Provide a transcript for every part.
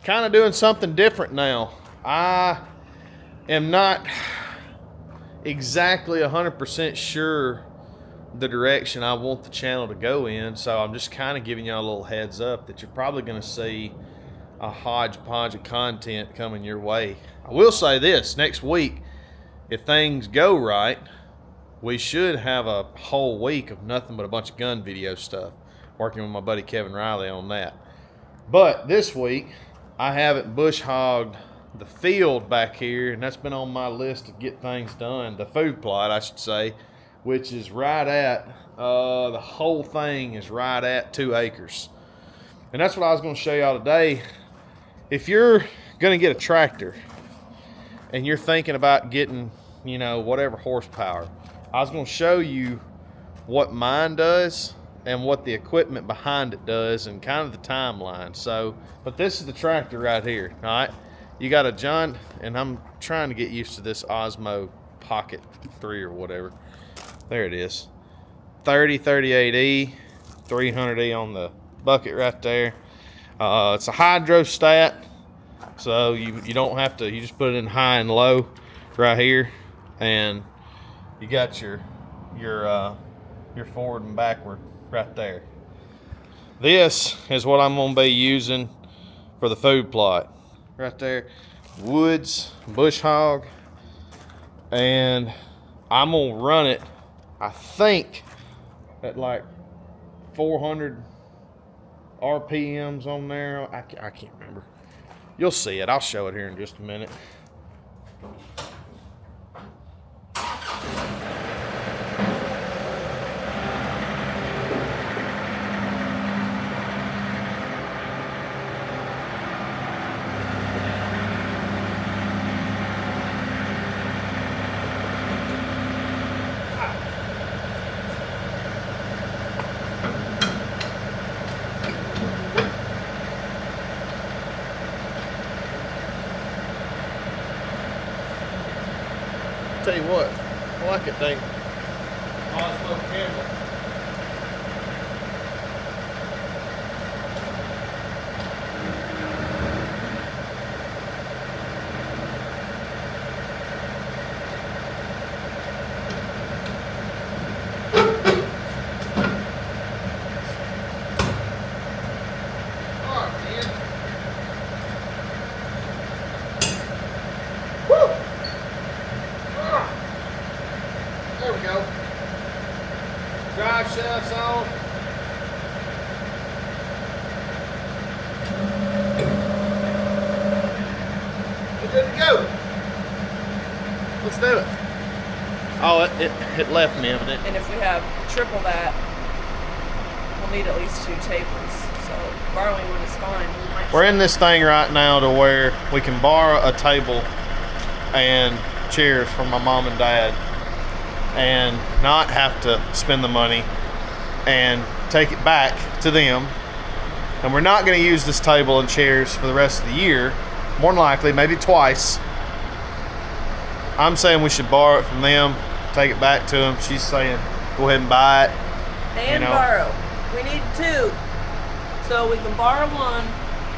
kind of doing something different now. I am not exactly 100% sure the direction I want the channel to go in, so I'm just kind of giving y'all a little heads up that you're probably going to see a hodgepodge of content coming your way. I will say this, next week, if things go right, we should have a whole week of nothing but a bunch of gun video stuff, working with my buddy Kevin Riley on that. But this week, I haven't bush hogged the field back here, and that's been on my list to get things done, the food plot, I should say, which is right at, the whole thing is right at 2 acres. And that's what I was going to show y'all today. If you're going to get a tractor and you're thinking about getting, you know, whatever horsepower, I was going to show you what mine does and what the equipment behind it does and kind of the timeline. So, but this is the tractor right here, all right? You got a John, and I'm trying to get used to this Osmo Pocket 3 or whatever. There it is. 3038E, 300E on the bucket right there. It's a hydrostat, so you don't have to, you just put it in high and low right here, and you got your forward and backward right there. This is what I'm going to be using for the food plot. Right there, woods, bush hog, and I'm going to run it, I think, at like 400 RPMs on there. I can't remember. You'll see it. I'll show it here in just a minute. Tell you what, I like it thing. Osmo camera. Drive shafts on. We're good to go. Let's do it. Oh, it left me a minute. And if we have triple that, we'll need at least 2 tables. So borrowing one is fine. We're in this thing right now to where we can borrow a table and chairs from my mom and dad and not have to spend the money and take it back to them. And we're not going to use this table and chairs for the rest of the year. More than likely, maybe twice. I'm saying we should borrow it from them, take it back to them. She's saying go ahead and buy it. And borrow. We need 2. So we can borrow one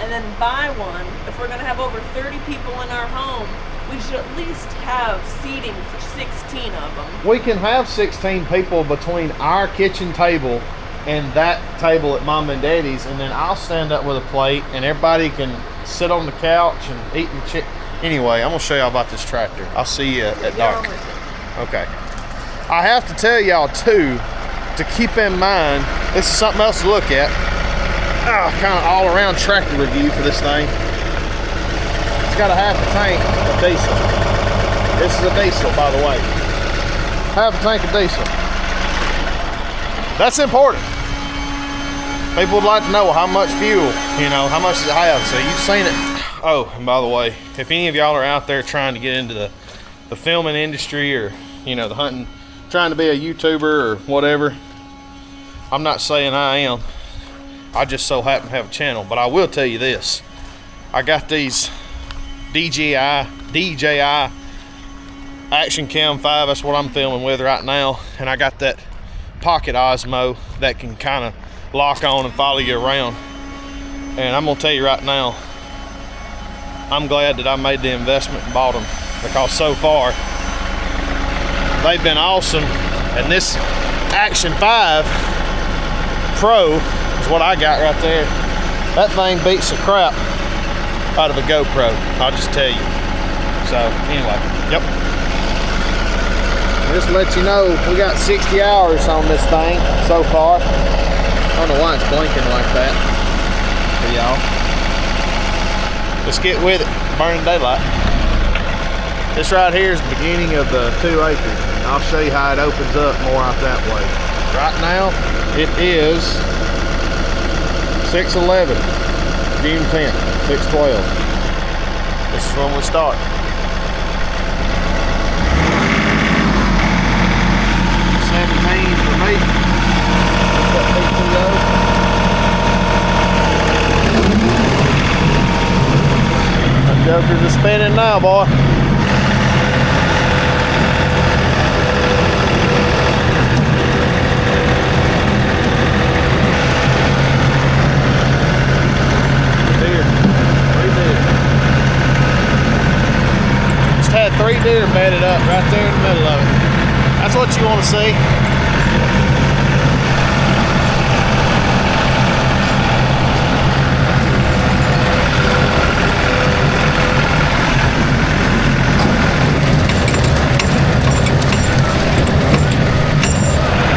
and then buy one. If we're going to have over 30 people in our home, we should at least have seating for 16 of them. We can have 16 people between our kitchen table and that table at Mom and Daddy's, and then I'll stand up with a plate and everybody can sit on the couch and eat and chick. Anyway, I'm gonna show y'all about this tractor. I'll see you at dark. Okay. I have to tell y'all too, to keep in mind, this is something else to look at. Kind of all around tractor review for this thing. Got a half a tank of diesel. This is a diesel, by the way. Half a tank of diesel. That's important. People would like to know how much fuel, you know, how much does it have? So you've seen it. Oh, and by the way, if any of y'all are out there trying to get into the filming industry or, you know, the hunting, trying to be a YouTuber or whatever, I'm not saying I am. I just so happen to have a channel, but I will tell you this. I got these DJI Action Cam 5, that's what I'm filming with right now, and I got that Pocket Osmo that can kind of lock on and follow you around. And I'm gonna tell you right now, I'm glad that I made the investment and bought them, because so far they've been awesome. And this Action 5 Pro is what I got right there. That thing beats the crap out of a GoPro, I'll just tell you. So anyway, yep. Just to let you know, we got 60 hours on this thing so far. I don't know why it's blinking like that for y'all. Let's get with it, burning daylight. This right here is the beginning of the 2 acres. I'll show you how it opens up more out that way. Right now, it is 6/11, June 10th, 6/12. This is when we start. For me. The jokers are spinning now, boy. Deer. 3 deer. Just had 3 deer bedded up right there in the middle of it. That's what you want to see.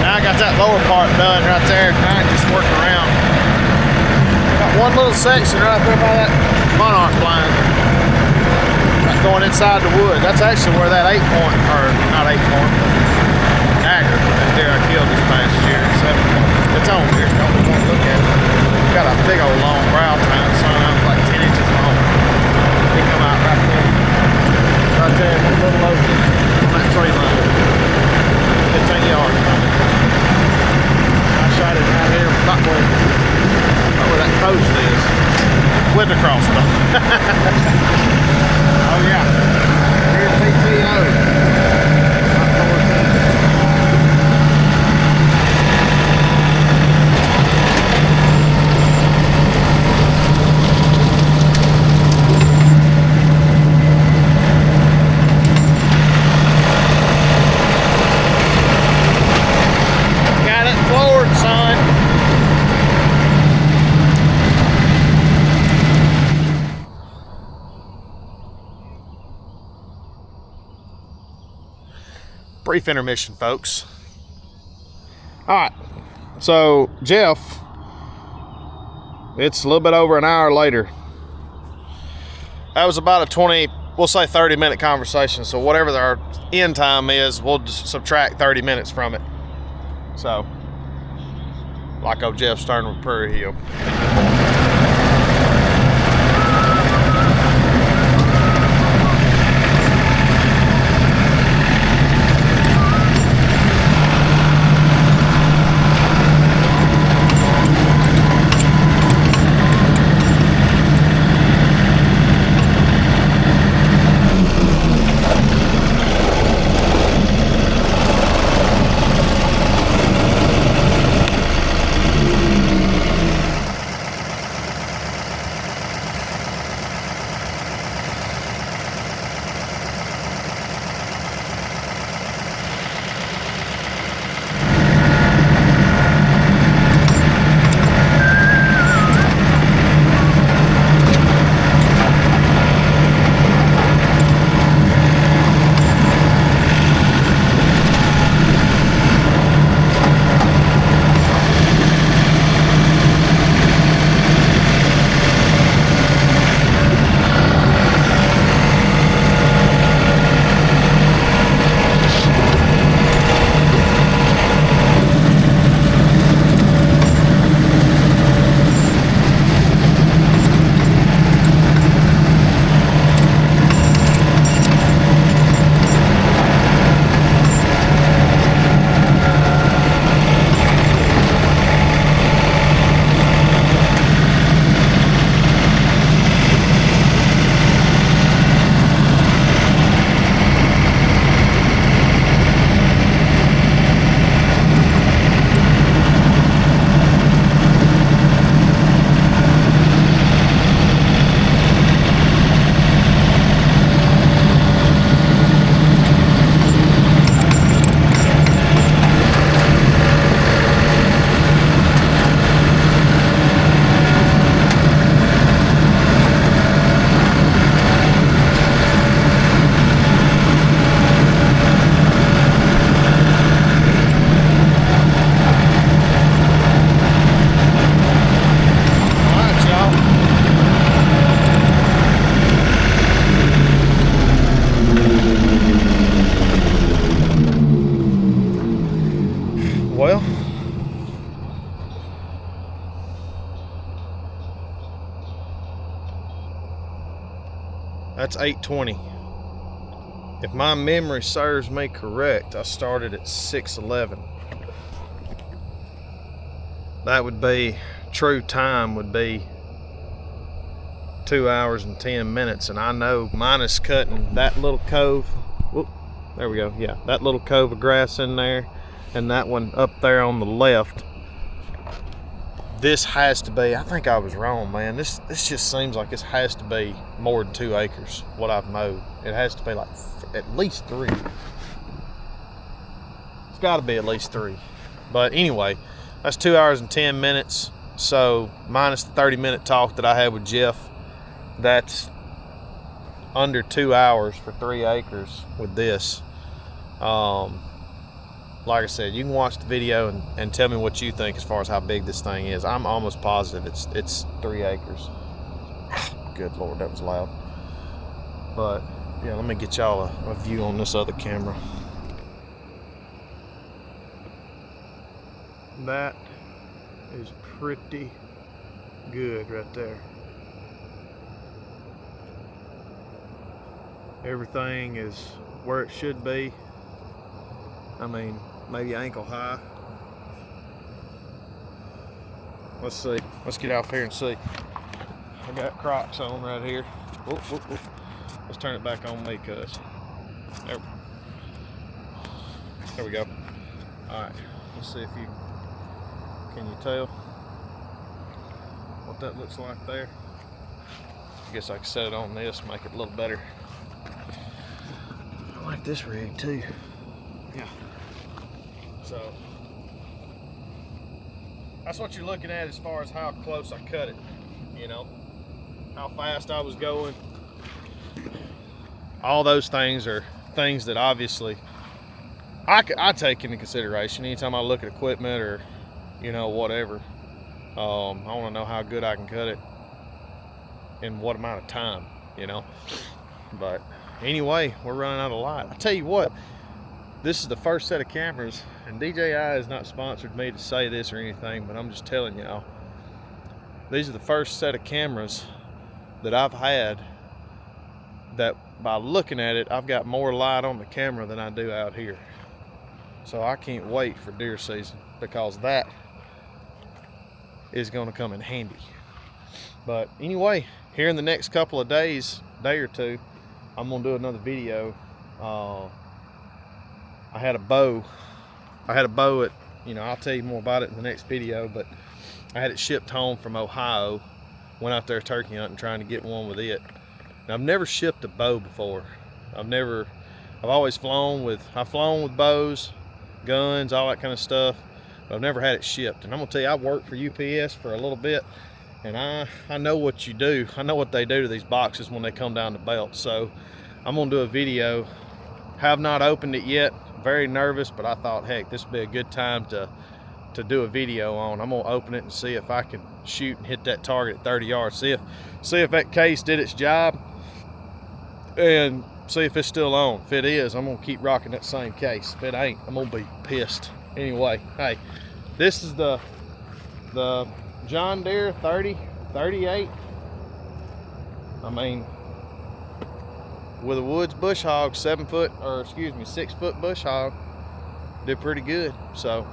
Now I got that lower part done right there. Now I can just work around. Got one little section right there by that monarch blind. Going inside the wood. That's actually where that 8-point, or not 8-point, but dagger that deer I killed this past year. 7-point. It's on here. Don't look at it. Got a big old long brow tine, son. That was like 10 inches long. He come out right there. Right there in that little opening on that tree line. 15 yards from it. I shot it right here, not where that post is. Went across it. Oh yeah, here's PTO. Got it floored, son. Brief intermission, folks. All right, so Jeff, it's a little bit over an hour later. That was about a 20, we'll say 30-minute conversation. So whatever our end time is, we'll just subtract 30 minutes from it. So, like old Jeff starting with Prairie Hill. That's 8:20. If my memory serves me correct, I started at 6:11. That would be, true time would be 2 hours and 10 minutes. And I know, minus cutting that little cove, whoop, there we go, yeah, that little cove of grass in there and that one up there on the left, this has to be, I think I was wrong, man. This just seems like this has to be more than 2 acres, what I've mowed. It has to be like at least 3. It's got to be at least 3. But anyway, that's 2 hours and 10 minutes. So minus the 30-minute talk that I had with Jeff, that's under 2 hours for 3 acres with this. Like I said, you can watch the video and tell me what you think as far as how big this thing is. I'm almost positive it's 3 acres. Good Lord, that was loud. But yeah, let me get y'all a view on this other camera. That is pretty good right there. Everything is where it should be. I mean, maybe ankle high. Let's see. Let's get out here and see. I got Crocs on right here. Whoop, whoop, whoop. Let's turn it back on me, cuz. There we go. Alright. Let's see if you can you tell what that looks like there. I guess I can set it on this, make it a little better. I like this rig too. Yeah. So that's what you're looking at as far as how close I cut it, you know, how fast I was going. All those things are things that obviously I take into consideration anytime I look at equipment or, you know, whatever. I want to know how good I can cut it in what amount of time, you know. But anyway, we're running out of light. I tell you what, this is the first set of cameras, and DJI has not sponsored me to say this or anything, but I'm just telling y'all, these are the first set of cameras that I've had that by looking at it, I've got more light on the camera than I do out here. So I can't wait for deer season, because that is going to come in handy. But anyway, here in the next couple of days, day or two, I'm going to do another video. I had a bow at, you know, I'll tell you more about it in the next video, but I had it shipped home from Ohio. Went out there turkey hunting trying to get one with it. And I've never shipped a bow before. I've always flown with bows, guns, all that kind of stuff, but I've never had it shipped. And I'm gonna tell you, I worked for UPS for a little bit, and I know what you do. I know what they do to these boxes when they come down the belt. So I'm gonna do a video. Have not opened it yet. Very nervous, but I thought, heck, this would be a good time to do a video on. I'm gonna open it and see if I can shoot and hit that target at 30 yards. See if that case did its job, and see if it's still on. If it is, I'm gonna keep rocking that same case. If it ain't, I'm gonna be pissed. Anyway, hey, this is the John Deere 38. I mean, with a Woods bush hog, 6 foot bush hog, did pretty good. So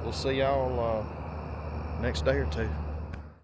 we'll see y'all next day or two.